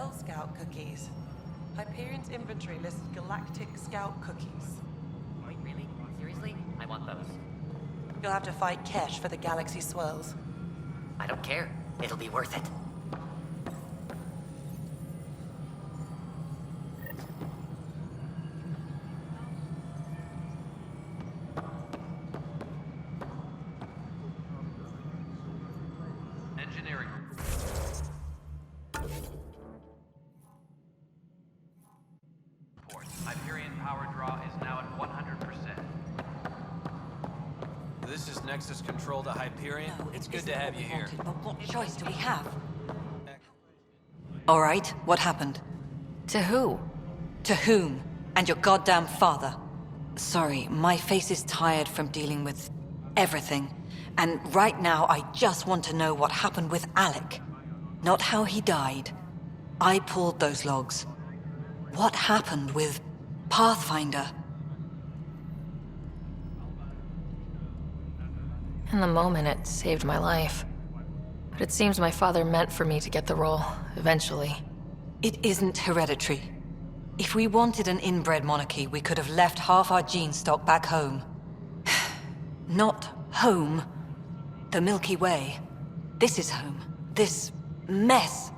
Girl Scout cookies. Hyperion's inventory lists galactic scout cookies. Wait, really? Seriously? I want those. You'll have to fight Kesh for the galaxy swirls. I don't care. It'll be worth it. Engineering. Hyperion power draw is now at 100%. This is Nexus control to Hyperion. No, It's good to have you here. But what choice do we have? All right, what happened? To who? To whom? And your goddamn father. Sorry, my face is tired from dealing with everything. And right now, I just want to know what happened with Alec. Not how he died. I pulled those logs. What happened with Pathfinder? In the moment, it saved my life. But it seems my father meant for me to get the role, eventually. It isn't hereditary. If we wanted an inbred monarchy, we could have left half our gene stock back home. Not home. The Milky Way. This is home. This mess.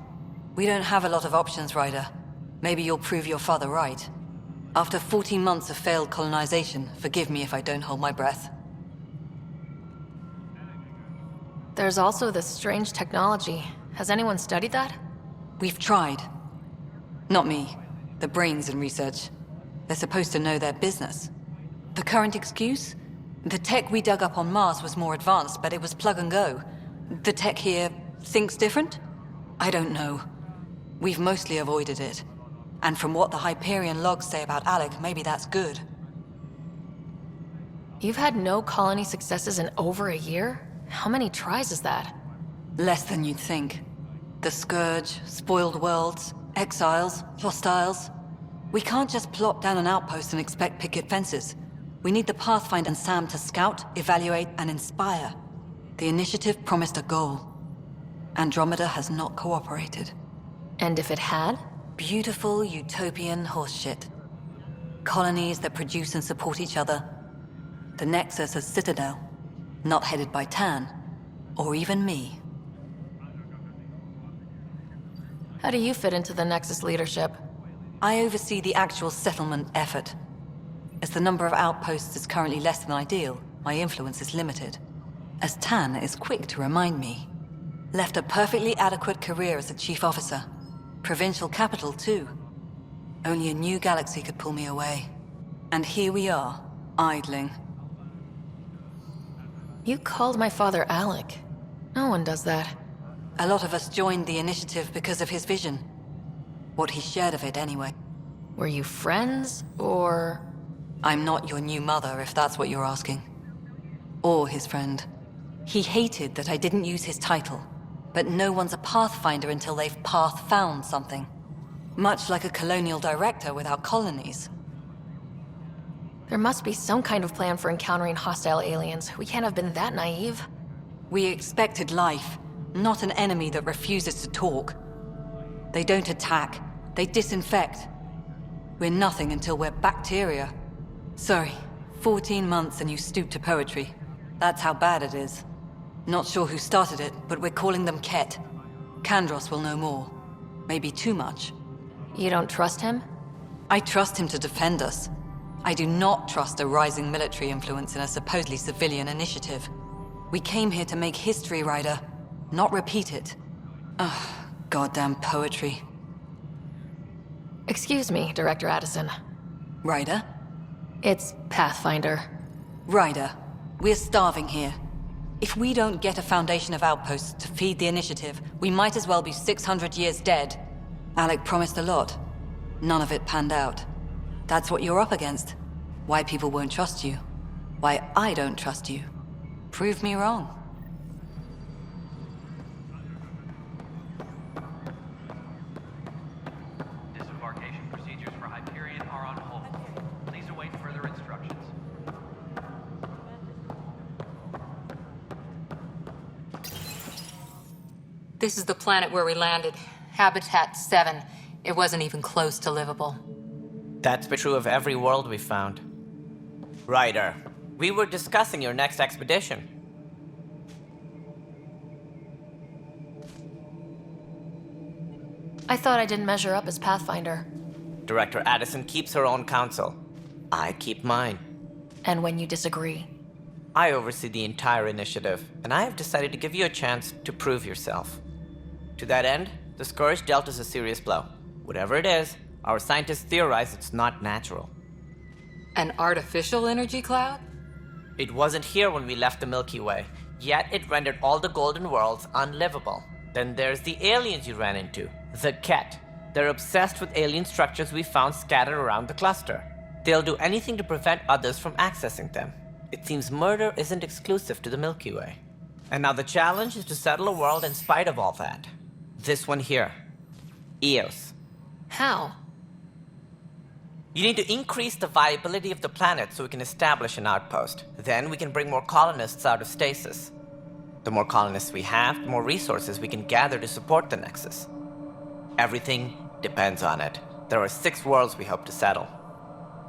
We don't have a lot of options, Ryder. Maybe you'll prove your father right. After 14 months of failed colonization, forgive me if I don't hold my breath. There's also this strange technology. Has anyone studied that? We've tried. Not me. The brains in research. They're supposed to know their business. The current excuse? The tech we dug up on Mars was more advanced, but it was plug and go. The tech here thinks different? I don't know. We've mostly avoided it. And from what the Hyperion logs say about Alec, maybe that's good. You've had no colony successes in over a year? How many tries is that? Less than you'd think. The Scourge, spoiled worlds, exiles, hostiles. We can't just plop down an outpost and expect picket fences. We need the Pathfinder and Sam to scout, evaluate, and inspire. The initiative promised a goal. Andromeda has not cooperated. And if it had? Beautiful utopian horseshit. Colonies that produce and support each other. The Nexus as Citadel. Not headed by Tan. Or even me. How do you fit into the Nexus leadership? I oversee the actual settlement effort. As the number of outposts is currently less than ideal, my influence is limited. As Tan is quick to remind me. Left a perfectly adequate career as a chief officer. Provincial capital, too. Only a new galaxy could pull me away. And here we are, idling. You called my father Alec. No one does that. A lot of us joined the initiative because of his vision. What he shared of it, anyway. Were you friends, or...? I'm not your new mother, if that's what you're asking. Or his friend. He hated that I didn't use his title. But no one's a Pathfinder until they've path-found something. Much like a colonial director without colonies. There must be some kind of plan for encountering hostile aliens. We can't have been that naive. We expected life, not an enemy that refuses to talk. They don't attack, they disinfect. We're nothing until we're bacteria. Sorry, 14 months and you stoop to poetry. That's how bad it is. Not sure who started it, but we're calling them Ket. Kandros will know more. Maybe too much. You don't trust him? I trust him to defend us. I do not trust a rising military influence in a supposedly civilian initiative. We came here to make history, Ryder, not repeat it. Ugh, goddamn poetry. Excuse me, Director Addison. Ryder? It's Pathfinder. Ryder, we're starving here. If we don't get a foundation of outposts to feed the initiative, we might as well be 600 years dead. Alec promised a lot. None of it panned out. That's what you're up against. Why people won't trust you. Why I don't trust you. Prove me wrong. Disembarkation procedures for Hyperion are on hold. Please await further instructions. This is the planet where we landed. Habitat 7. It wasn't even close to livable. That's been true of every world we've found. Ryder, we were discussing your next expedition. I thought I didn't measure up as Pathfinder. Director Addison keeps her own counsel. I keep mine. And when you disagree? I oversee the entire initiative, and I have decided to give you a chance to prove yourself. To that end, the Scourge dealt us a serious blow. Whatever it is, our scientists theorize it's not natural. An artificial energy cloud? It wasn't here when we left the Milky Way, yet it rendered all the golden worlds unlivable. Then there's the aliens you ran into, the Ket. They're obsessed with alien structures we found scattered around the cluster. They'll do anything to prevent others from accessing them. It seems murder isn't exclusive to the Milky Way. And now the challenge is to settle a world in spite of all that. This one here. Eos. How? You need to increase the viability of the planet so we can establish an outpost. Then we can bring more colonists out of stasis. The more colonists we have, the more resources we can gather to support the Nexus. Everything depends on it. There are 6 worlds we hope to settle.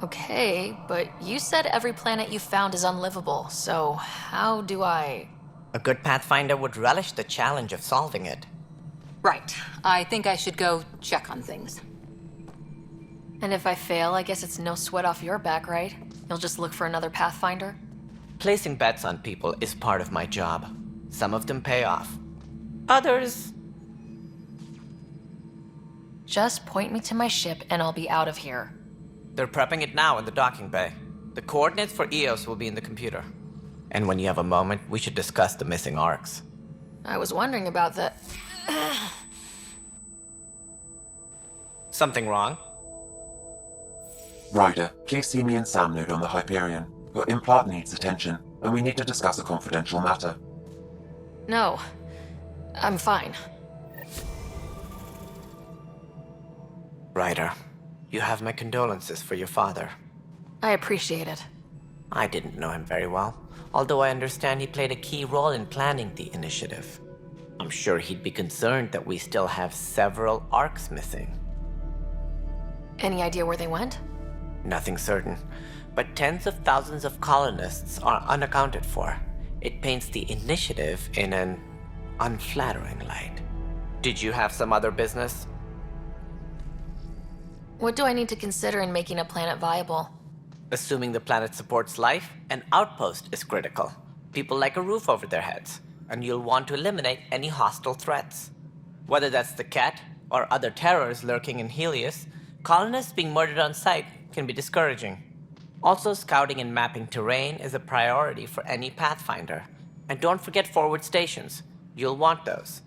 Okay, but you said every planet you found is unlivable, so how do I... A good Pathfinder would relish the challenge of solving it. Right. I think I should go check on things. And if I fail, I guess it's no sweat off your back, right? You'll just look for another Pathfinder? Placing bets on people is part of my job. Some of them pay off. Others... Just point me to my ship and I'll be out of here. They're prepping it now in the docking bay. The coordinates for Eos will be in the computer. And when you have a moment, we should discuss the missing arcs. I was wondering about that. Something wrong? Ryder, please see me and Sam Node on the Hyperion. Your implant needs attention, and we need to discuss a confidential matter. No, I'm fine. Ryder, you have my condolences for your father. I appreciate it. I didn't know him very well, although I understand he played a key role in planning the initiative. I'm sure he'd be concerned that we still have several arcs missing. Any idea where they went? Nothing certain, but tens of thousands of colonists are unaccounted for. It paints the initiative in an unflattering light. Did you have some other business? What do I need to consider in making a planet viable? Assuming the planet supports life, an outpost is critical. People like a roof over their heads, and you'll want to eliminate any hostile threats. Whether that's the Ket or other terrors lurking in Helios, colonists being murdered on sight can be discouraging. Also, scouting and mapping terrain is a priority for any Pathfinder. And don't forget forward stations. You'll want those.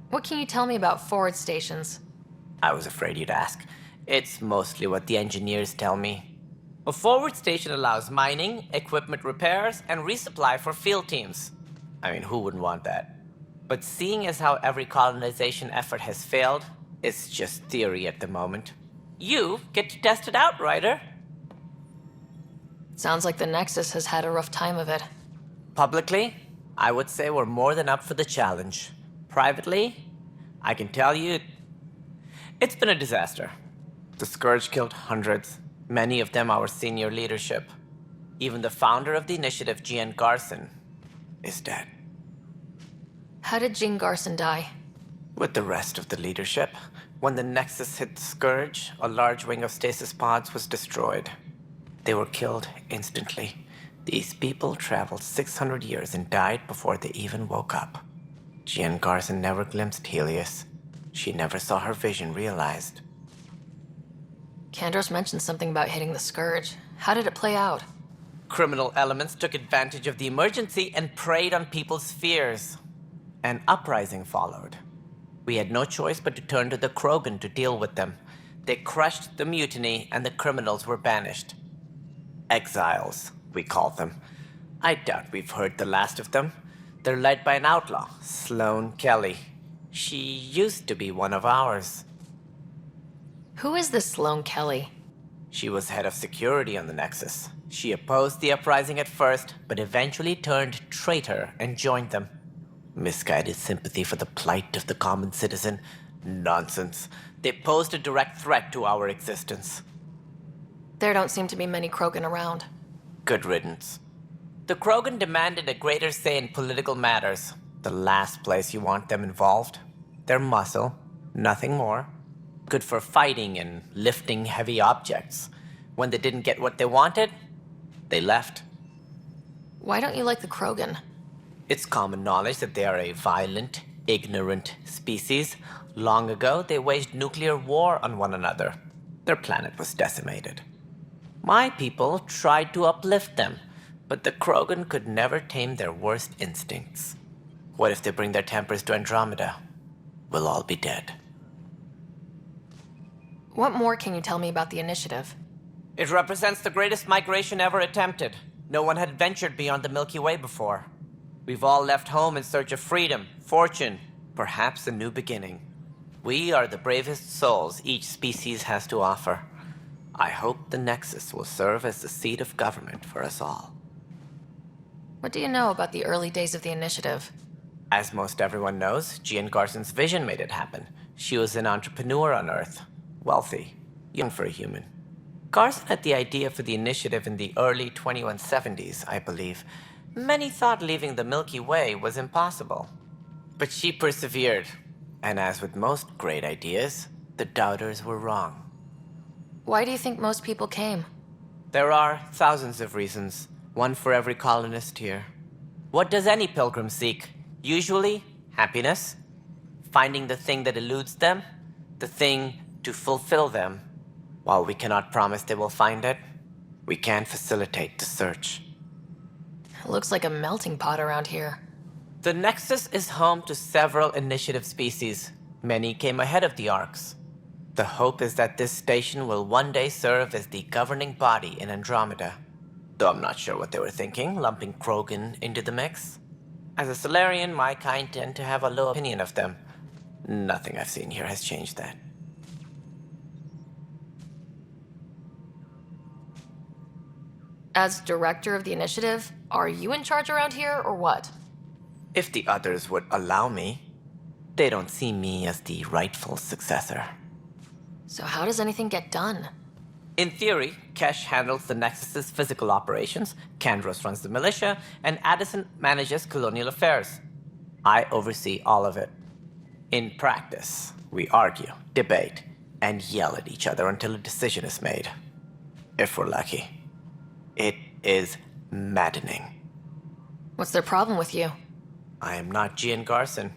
What can you tell me about forward stations? I was afraid you'd ask. It's mostly what the engineers tell me. A forward station allows mining, equipment repairs, and resupply for field teams. I mean, who wouldn't want that? But seeing as how every colonization effort has failed, it's just theory at the moment. You get to test it out, Ryder. Sounds like the Nexus has had a rough time of it. Publicly, I would say we're more than up for the challenge. Privately, I can tell you, it's been a disaster. The Scourge killed hundreds, many of them our senior leadership. Even the founder of the initiative, Garson, is dead. How did Garson die? With the rest of the leadership, when the Nexus hit the Scourge, a large wing of stasis pods was destroyed. They were killed instantly. These people traveled 600 years and died before they even woke up. Garson never glimpsed Helios. She never saw her vision realized. Kandros mentioned something about hitting the Scourge. How did it play out? Criminal elements took advantage of the emergency and preyed on people's fears. An uprising followed. We had no choice but to turn to the Krogan to deal with them. They crushed the mutiny and the criminals were banished. Exiles, we call them. I doubt we've heard the last of them. They're led by an outlaw, Sloane Kelly. She used to be one of ours. Who is this Sloane Kelly? She was head of security on the Nexus. She opposed the uprising at first, but eventually turned traitor and joined them. Misguided sympathy for the plight of the common citizen Nonsense. They posed a direct threat to our existence. There don't seem to be many Krogan around. Good riddance. The Krogan demanded a greater say in political matters. The last place you want them involved. They're muscle, nothing more. Good for fighting and lifting heavy objects. When they didn't get what they wanted, they left. Why don't you like the Krogan? It's common knowledge that they are a violent, ignorant species. Long ago, they waged nuclear war on one another. Their planet was decimated. My people tried to uplift them, but the Krogan could never tame their worst instincts. What if they bring their tempers to Andromeda? We'll all be dead. What more can you tell me about the initiative? It represents the greatest migration ever attempted. No one had ventured beyond the Milky Way before. We've all left home in search of freedom, fortune, perhaps a new beginning. We are the bravest souls each species has to offer. I hope the Nexus will serve as the seat of government for us all. What do you know about the early days of the initiative? As most everyone knows, Garson's vision made it happen. She was an entrepreneur on Earth. Wealthy. Young for a human. Garson had the idea for the initiative in the early 2170s, I believe. Many thought leaving the Milky Way was impossible. But she persevered. And as with most great ideas, the doubters were wrong. Why do you think most people came? There are thousands of reasons, one for every colonist here. What does any pilgrim seek? Usually, happiness. Finding the thing that eludes them. The thing to fulfill them. While we cannot promise they will find it, we can facilitate the search. It looks like a melting pot around here. The Nexus is home to several initiative species. Many came ahead of the Arcs. The hope is that this station will one day serve as the governing body in Andromeda. Though I'm not sure what they were thinking, lumping Krogan into the mix. As a Solarian, my kind tend to have a low opinion of them. Nothing I've seen here has changed that. As director of the initiative, are you in charge around here, or what? If the others would allow me, they don't see me as the rightful successor. So how does anything get done? In theory, Kesh handles the Nexus's physical operations, Kandros runs the militia, and Addison manages colonial affairs. I oversee all of it. In practice, we argue, debate, and yell at each other until a decision is made. If we're lucky. It is maddening. What's their problem with you? I am not Garson.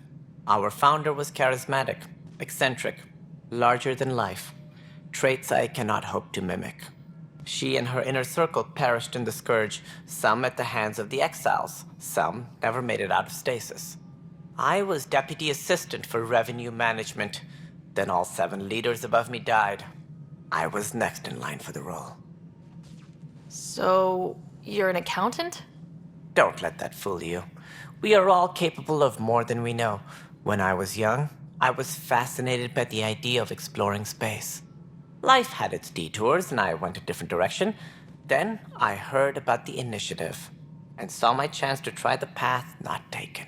Our founder was charismatic, eccentric, larger than life. Traits I cannot hope to mimic. She and her inner circle perished in the Scourge, some at the hands of the exiles, some never made it out of stasis. I was deputy assistant for revenue management. Then all 7 leaders above me died. I was next in line for the role. So, you're an accountant? Don't let that fool you. We are all capable of more than we know. When I was young, I was fascinated by the idea of exploring space. Life had its detours, and I went a different direction. Then I heard about the initiative, and saw my chance to try the path not taken.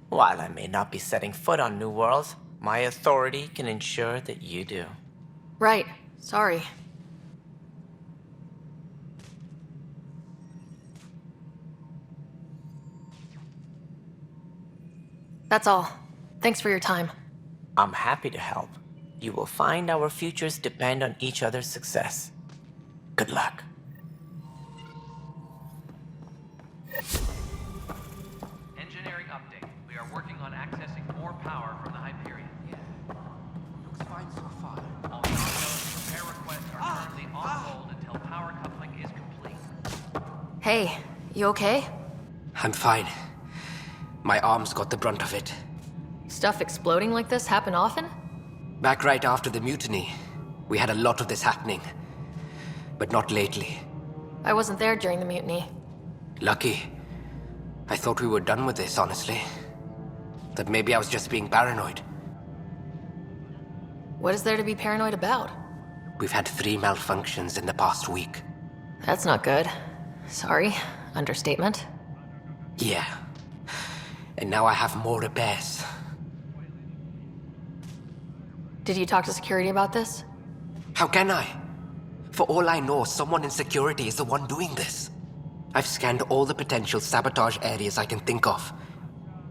While I may not be setting foot on new worlds, my authority can ensure that you do. Right. Sorry. That's all. Thanks for your time. I'm happy to help. You will find our futures depend on each other's success. Good luck. Engineering update. We are working on accessing more power from the Hyperion. Looks fine so far. All cargoes, repair requests are currently on hold until power coupling is complete. Hey, you okay? I'm fine. My arms got the brunt of it. Stuff exploding like this happen often? Back right after the mutiny, we had a lot of this happening. But not lately. I wasn't there during the mutiny. Lucky. I thought we were done with this, honestly. That maybe I was just being paranoid. What is there to be paranoid about? We've had 3 malfunctions in the past week. That's not good. Sorry. Understatement. Yeah. And now I have more repairs. Did you talk to security about this? How can I? For all I know, someone in security is the one doing this. I've scanned all the potential sabotage areas I can think of,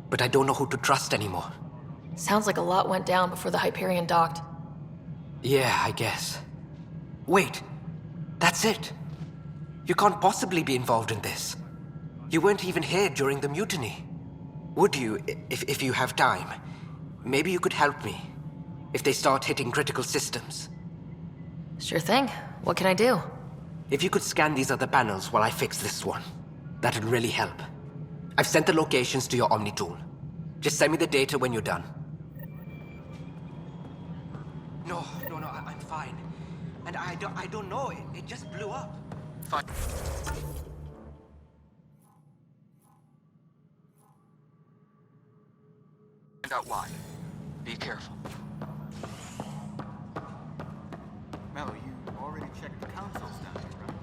but I don't know who to trust anymore. Sounds like a lot went down before the Hyperion docked. Yeah, I guess. Wait, that's it. You can't possibly be involved in this. You weren't even here during the mutiny. Would you, if you have time? Maybe you could help me, if they start hitting critical systems. Sure thing. What can I do? If you could scan these other panels while I fix this one, that'd really help. I've sent the locations to your Omni tool. Just send me the data when you're done. No, I'm fine. And I don't know, it just blew up. Fine. Find out why. Be careful. Mel, you already checked the consoles down here, right?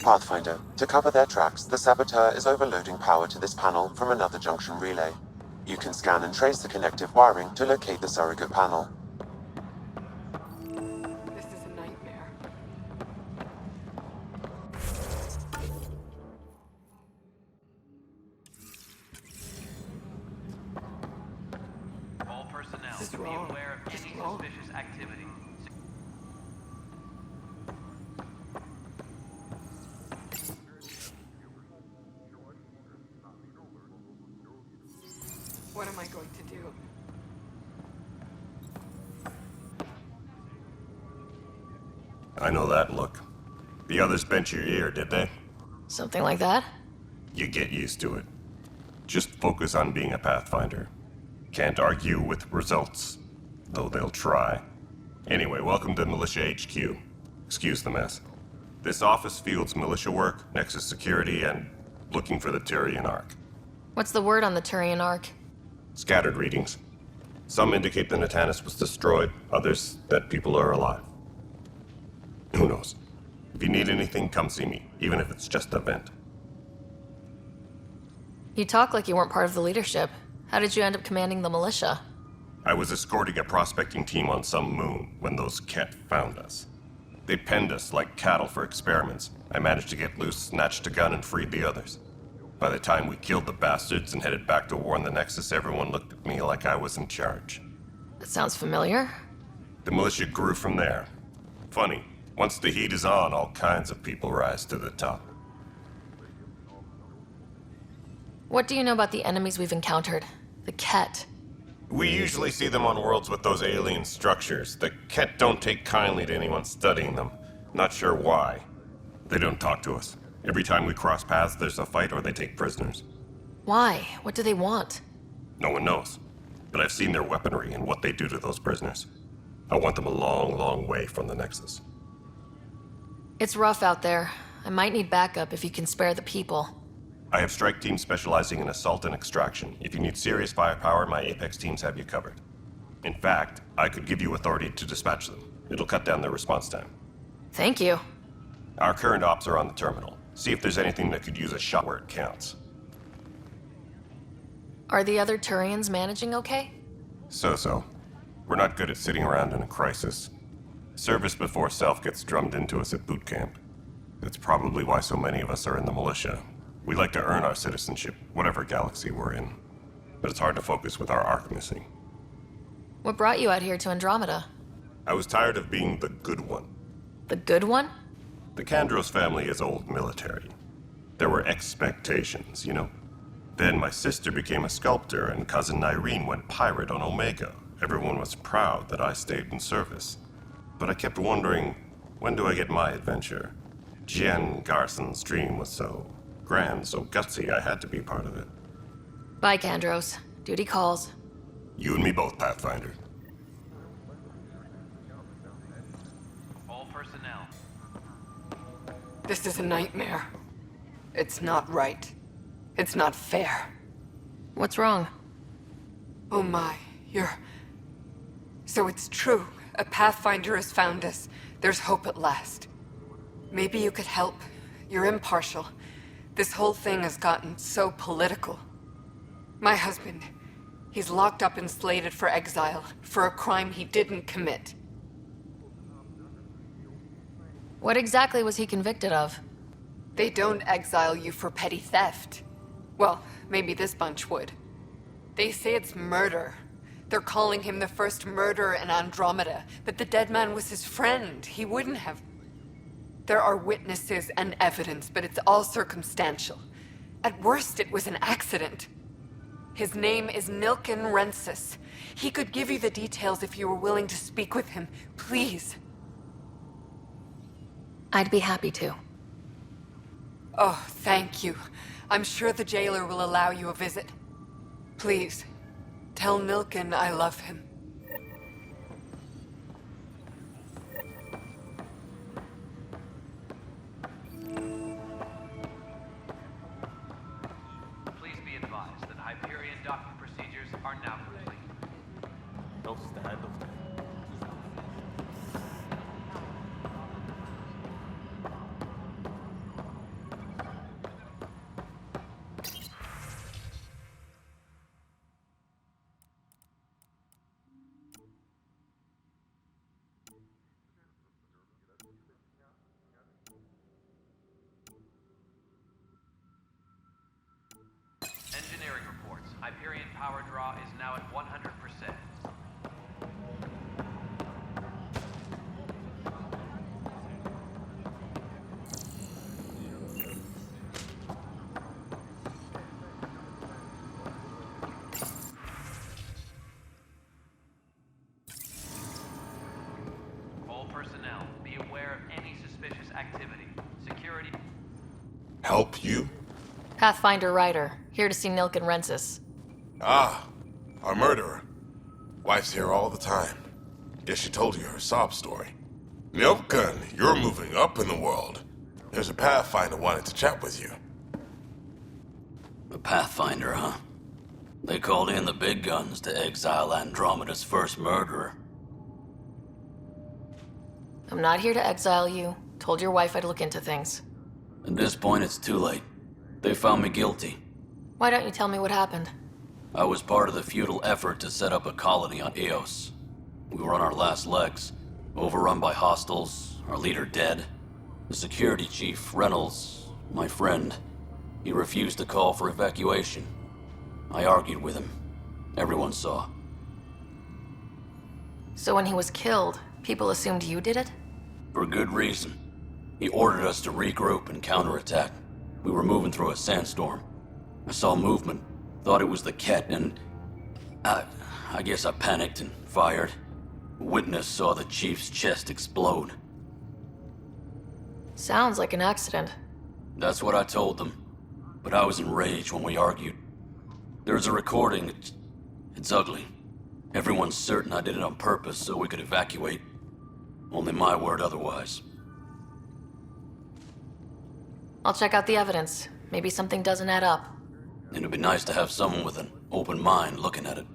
Pathfinder, to cover their tracks, the Saboteur is overloading power to this panel from another junction relay. You can scan and trace the connective wiring to locate the surrogate panel. This is a nightmare. All personnel, This is be wrong. aware of This is any wrong. suspicious activity. What am I going to do? I know that look. The others bent your ear, did they? Something like that? You get used to it. Just focus on being a Pathfinder. Can't argue with results, though they'll try. Anyway, welcome to Militia HQ. Excuse the mess. This office fields militia work, Nexus security, and looking for the Turian Ark. What's the word on the Turian Ark? Scattered readings. Some indicate the Natanus was destroyed, others that people are alive. Who knows? If you need anything, come see me, even if it's just a vent. You talk like you weren't part of the leadership. How did you end up commanding the militia? I was escorting a prospecting team on some moon when those Ket found us. They penned us like cattle for experiments. I managed to get loose, snatched a gun, and freed the others. By the time we killed the bastards and headed back to warn the Nexus, everyone looked at me like I was in charge. That sounds familiar. The militia grew from there. Funny, once the heat is on, all kinds of people rise to the top. What do you know about the enemies we've encountered? The Ket. We usually see them on worlds with those alien structures. The Ket don't take kindly to anyone studying them. Not sure why. They don't talk to us. Every time we cross paths, there's a fight or they take prisoners. Why? What do they want? No one knows. But I've seen their weaponry and what they do to those prisoners. I want them a long, long way from the Nexus. It's rough out there. I might need backup if you can spare the people. I have strike teams specializing in assault and extraction. If you need serious firepower, my Apex teams have you covered. In fact, I could give you authority to dispatch them. It'll cut down their response time. Thank you. Our current ops are on the terminal. See if there's anything that could use a shot where it counts. Are the other Turians managing okay? So-so. We're not good at sitting around in a crisis. Service before self gets drummed into us at boot camp. That's probably why so many of us are in the militia. We like to earn our citizenship, whatever galaxy we're in. But it's hard to focus with our arc missing. What brought you out here to Andromeda? I was tired of being the good one. The good one? The Kandros family is old military. There were expectations, you know? Then my sister became a sculptor and cousin Irene went pirate on Omega. Everyone was proud that I stayed in service. But I kept wondering, when do I get my adventure? Jen Garson's dream was so grand, so gutsy, I had to be part of it. Bye, Kandros. Duty calls. You and me both, Pathfinder. All personnel. This is a nightmare. It's not right. It's not fair. What's wrong? Oh my, So it's true. A Pathfinder has found us. There's hope at last. Maybe you could help. You're impartial. This whole thing has gotten so political. My husband, he's locked up and slated for exile for a crime he didn't commit. What exactly was he convicted of? They don't exile you for petty theft. Well, maybe this bunch would. They say it's murder. They're calling him the first murderer in Andromeda, but the dead man was his friend. He wouldn't have... There are witnesses and evidence, but it's all circumstantial. At worst, it was an accident. His name is Nilken Rensis. He could give you the details if you were willing to speak with him. Please. I'd be happy to. Oh, thank you. I'm sure the jailer will allow you a visit. Please, tell Nilken I love him. Please be advised that Hyperion docking procedures are now complete. Engineering reports. Hyperion power draw is now at 100%. All personnel, be aware of any suspicious activity. Security... Help you? Pathfinder Ryder, here to see Nilken Rensis. Ah, our murderer. Wife's here all the time. Guess she told you her sob story. Nilken, you're moving up in the world. There's a Pathfinder wanting to chat with you. A Pathfinder, huh? They called in the big guns to exile Andromeda's first murderer. I'm not here to exile you. Told your wife I'd look into things. At this point, it's too late. They found me guilty. Why don't you tell me what happened? I was part of the futile effort to set up a colony on Eos. We were on our last legs, overrun by hostiles, our leader dead. The security chief, Reynolds, my friend, he refused to call for evacuation. I argued with him. Everyone saw. So when he was killed, people assumed you did it? For good reason. He ordered us to regroup and counterattack. We were moving through a sandstorm. I saw movement, thought it was the Ket, and... I guess I panicked and fired. A witness saw the chief's chest explode. Sounds like an accident. That's what I told them. But I was enraged when we argued. There's a recording. It's ugly. Everyone's certain I did it on purpose so we could evacuate. Only my word otherwise. I'll check out the evidence. Maybe something doesn't add up. It'd be nice to have someone with an open mind looking at it.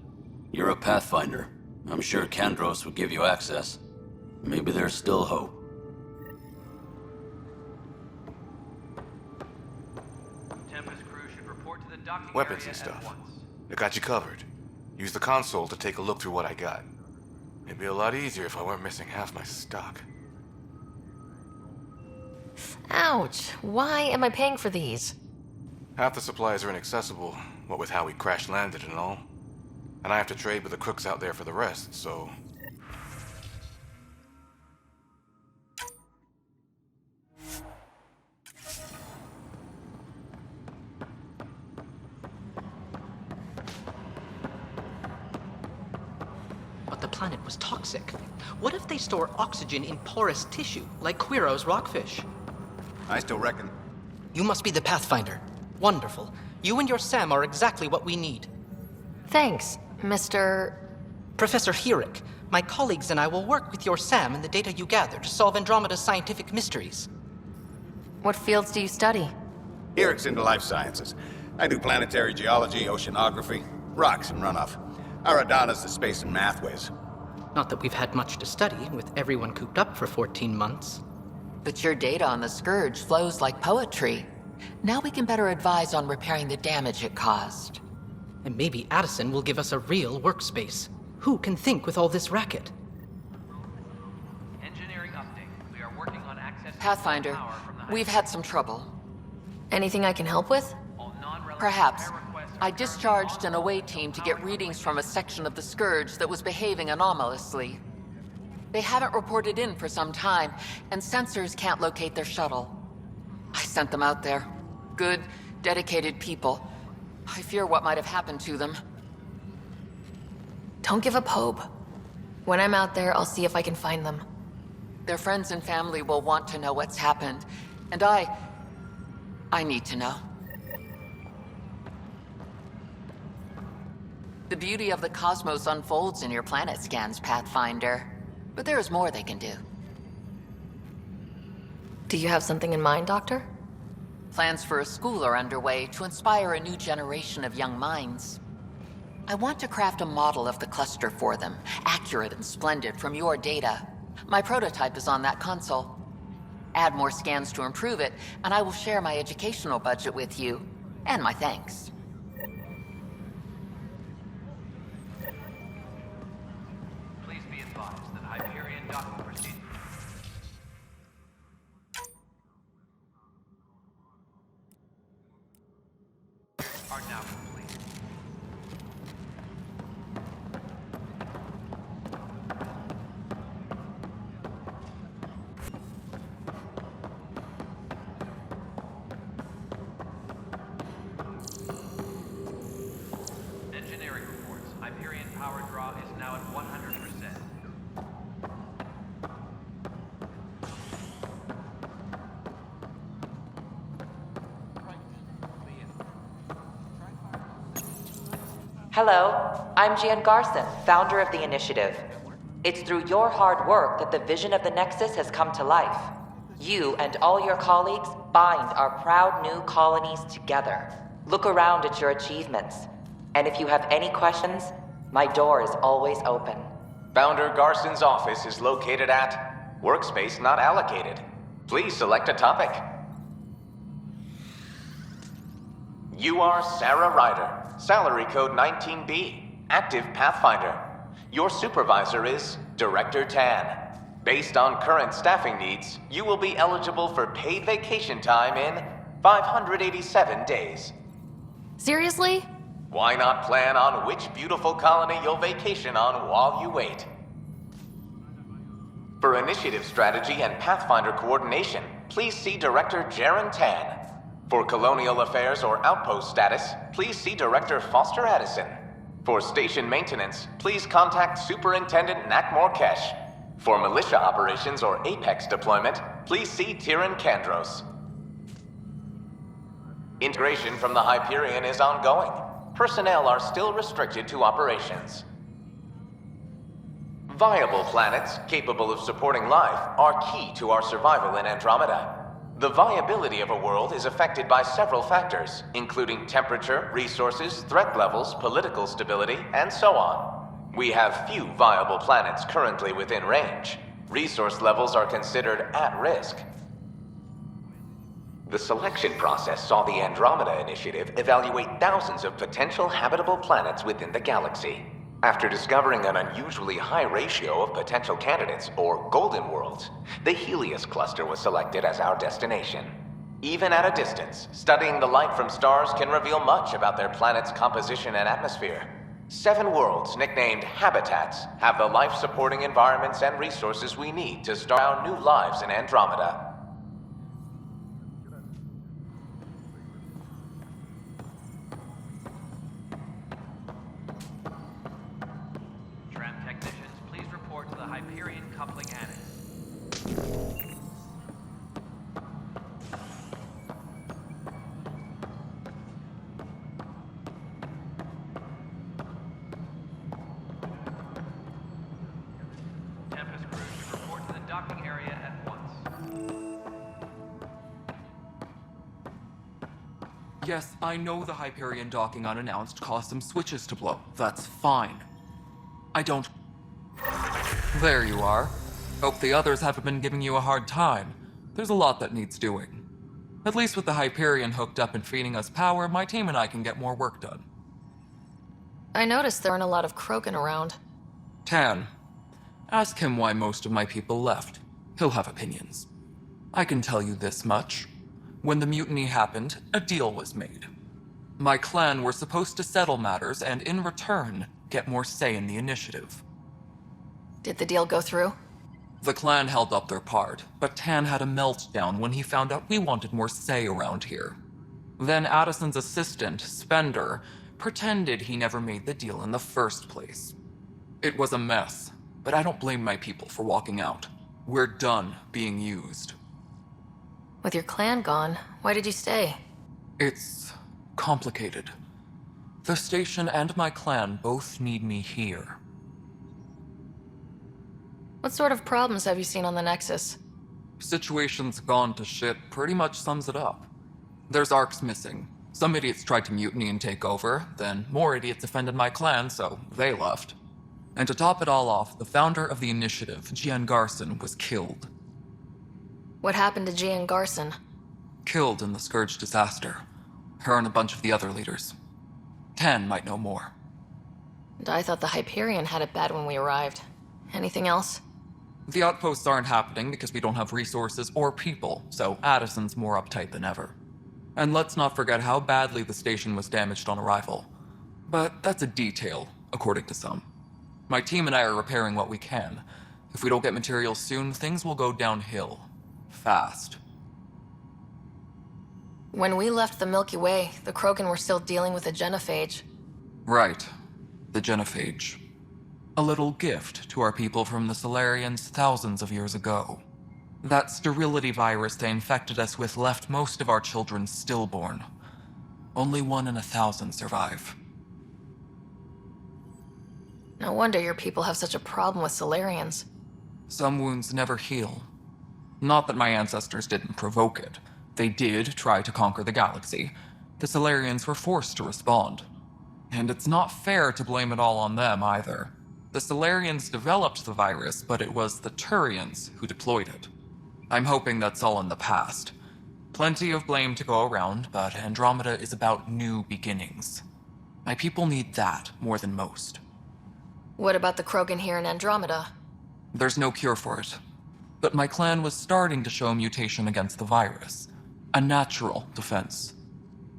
You're a Pathfinder. I'm sure Kandros would give you access. Maybe there's still hope. Tempest crew should report to the docking Weapons area and stuff. at once. I got you covered. Use the console to take a look through what I got. It'd be a lot easier if I weren't missing half my stock. Ouch. Why am I paying for these? Half the supplies are inaccessible, what with how we crash-landed and all. And I have to trade with the crooks out there for the rest, so... But the planet was toxic. What if they store oxygen in porous tissue, like Quiro's rockfish? I still reckon. You must be the Pathfinder. Wonderful. You and your Sam are exactly what we need. Thanks, Mr... Professor Herrick, my colleagues and I will work with your Sam and the data you gather to solve Andromeda's scientific mysteries. What fields do you study? Eric's into life sciences. I do planetary geology, oceanography, rocks and runoff. Aradana's the space and math whiz. Not that we've had much to study, with everyone cooped up for 14 months. But your data on the Scourge flows like poetry. Now we can better advise on repairing the damage it caused. And maybe Addison will give us a real workspace. Who can think with all this racket? Engineering update. We are working on access Pathfinder, power from the we've had some trouble. Anything I can help with? Perhaps. I discharged an away team to get readings from a section of the Scourge that was behaving anomalously. They haven't reported in for some time, and sensors can't locate their shuttle. I sent them out there. Good, dedicated people. I fear what might have happened to them. Don't give up hope. When I'm out there, I'll see if I can find them. Their friends and family will want to know what's happened, and I need to know. The beauty of the cosmos unfolds in your planet scans, Pathfinder. But there is more they can do. Do you have something in mind, Doctor? Plans for a school are underway to inspire a new generation of young minds. I want to craft a model of the cluster for them, accurate and splendid from your data. My prototype is on that console. Add more scans to improve it, and I will share my educational budget with you, and my thanks. Please be advised that Hyperion docking procedures are now complete. Engineering reports. Hyperion power draw is now at 100%. Hello, I'm Garson, founder of the initiative. It's through your hard work that the vision of the Nexus has come to life. You and all your colleagues bind our proud new colonies together. Look around at your achievements. And if you have any questions, my door is always open. Founder Garson's office is located at Workspace Not Allocated. Please select a topic. You are Sarah Ryder, salary code 19B, active Pathfinder. Your supervisor is Director Tan. Based on current staffing needs, you will be eligible for paid vacation time in 587 days. Seriously? Why not plan on which beautiful colony you'll vacation on while you wait? For initiative strategy and Pathfinder coordination, please see Director Jaren Tan. For colonial affairs or outpost status, please see Director Foster Addison. For station maintenance, please contact Superintendent Nakmor Kesh. For militia operations or Apex deployment, please see Tyran Kandros. Integration from the Hyperion is ongoing. Personnel are still restricted to operations. Viable planets capable of supporting life are key to our survival in Andromeda. The viability of a world is affected by several factors, including temperature, resources, threat levels, political stability, and so on. We have few viable planets currently within range. Resource levels are considered at risk. The selection process saw the Andromeda Initiative evaluate thousands of potential habitable planets within the galaxy. After discovering an unusually high ratio of potential candidates, or golden worlds, the Helios cluster was selected as our destination. Even at a distance, studying the light from stars can reveal much about their planet's composition and atmosphere. 7 worlds, nicknamed habitats, have the life-supporting environments and resources we need to start our new lives in Andromeda. Hyperion coupling annex. Tempest crew should report to the docking area at once. Yes, I know the Hyperion docking unannounced caused some switches to blow. That's fine. I don't... There you are. Hope the others haven't been giving you a hard time. There's a lot that needs doing. At least with the Hyperion hooked up and feeding us power, my team and I can get more work done. I noticed there aren't a lot of Krogan around. Tan, ask him why most of my people left. He'll have opinions. I can tell you this much. When the mutiny happened, a deal was made. My clan were supposed to settle matters and, in return, get more say in the initiative. Did the deal go through? The clan held up their part, but Tan had a meltdown when he found out we wanted more say around here. Then Addison's assistant, Spender, pretended he never made the deal in the first place. It was a mess, but I don't blame my people for walking out. We're done being used. With your clan gone, why did you stay? It's complicated. The station and my clan both need me here. What sort of problems have you seen on the Nexus? Situation's gone to shit pretty much sums it up. There's arcs missing. Some idiots tried to mutiny and take over, then more idiots offended my clan, so they left. And to top it all off, the founder of the initiative, Garson, was killed. What happened to Garson? Killed in the Scourge disaster. Her and a bunch of the other leaders. Tan might know more. And I thought the Hyperion had it bad when we arrived. Anything else? The outposts aren't happening because we don't have resources or people, so Addison's more uptight than ever. And let's not forget how badly the station was damaged on arrival. But that's a detail, according to some. My team and I are repairing what we can. If we don't get materials soon, things will go downhill. Fast. When we left the Milky Way, the Krogan were still dealing with a genophage. Right. The genophage. A little gift to our people from the Solarians thousands of years ago. That sterility virus they infected us with left most of our children stillborn. Only 1 in 1,000 survive. No wonder your people have such a problem with Solarians. Some wounds never heal. Not that my ancestors didn't provoke it. They did try to conquer the galaxy. The Solarians were forced to respond. And it's not fair to blame it all on them either. The Solarians developed the virus, but it was the Turians who deployed it. I'm hoping that's all in the past. Plenty of blame to go around, but Andromeda is about new beginnings. My people need that more than most. What about the Krogan here in Andromeda? There's no cure for it. But my clan was starting to show mutation against the virus. A natural defense.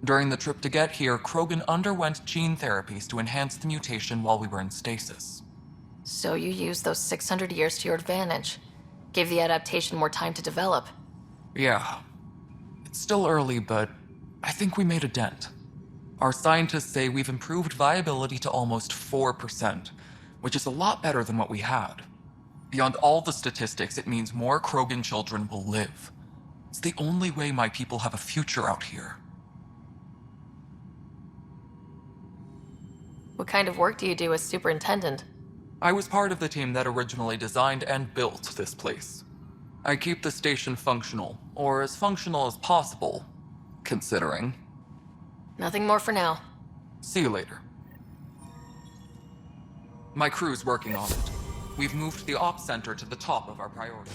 During the trip to get here, Krogan underwent gene therapies to enhance the mutation while we were in stasis. So you used those 600 years to your advantage. Gave the adaptation more time to develop. Yeah. It's still early, but I think we made a dent. Our scientists say we've improved viability to almost 4%, which is a lot better than what we had. Beyond all the statistics, it means more Krogan children will live. It's the only way my people have a future out here. What kind of work do you do as superintendent? I was part of the team that originally designed and built this place. I keep the station functional, or as functional as possible, considering. Nothing more for now. See you later. My crew's working on it. We've moved the ops center to the top of our priority.